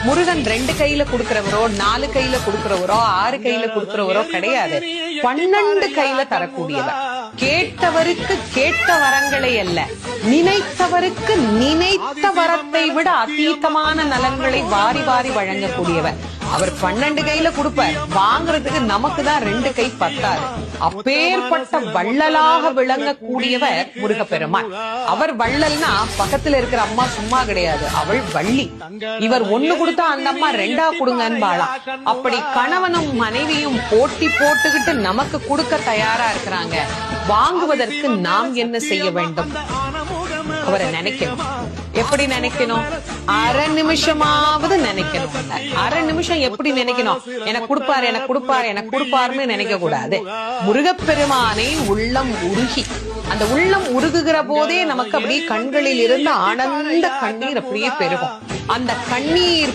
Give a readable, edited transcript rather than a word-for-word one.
முருகன் 2 கையில கொடுக்கிறவரோ 4 கையில கொடுக்கிறவரோ 6 கையில கொடுக்கிறவரோ கிடையாது. 12 கையில தரக்கூடியவர். கேட்டவருக்கு கேட்ட வரங்களை அல்ல, நினைத்தவருக்கு நினைத்த வரத்தை விட அதீதமான நலன்களை வாரி வாரி வழங்கக்கூடியவர். அவர் 12 கையில கொடுப்பார், வாங்குறதுக்கு நமக்கு தான் 2 கை பத்தாது. அப்பேற்பட்ட வள்ளலாக விளங்கக்கூடியவர் முருகப்பெருமான். அவர் வள்ளல்னா பக்கத்துல இருக்கிற அம்மா சும்மா கிடையாது, அவள் வள்ளி. இவர் 1 கொடுத்தா அந்த அம்மா 2 கொடுங்கன்னு வாழலாம். அப்படி கணவனும் மனைவியும் போட்டி போட்டுக்கிட்டு நமக்கு கொடுக்க தயாரா இருக்கிறாங்க. வாங்குவதற்கு நாம் என்ன செய்ய வேண்டும்? அவரை நினைக்கணும். எப்படி நினைக்கணும்? அரை நிமிஷமாவது நினைக்கணும். அரை நிமிஷம் எப்படி நினைக்கணும்? எனக்கு கொடுப்பாரு, எனக்கு கொடுப்பாரு, எனக்கு கொடுப்பாருன்னு நினைக்க கூடாது. முருகப்பெருமானை உள்ளம் உருகி, அந்த உள்ளம் உருகுகிற போதே நமக்கு அப்படியே கண்களில் இருந்து ஆனந்த கண்ணீர் அப்படியே பெருகும். அந்த கண்ணீர்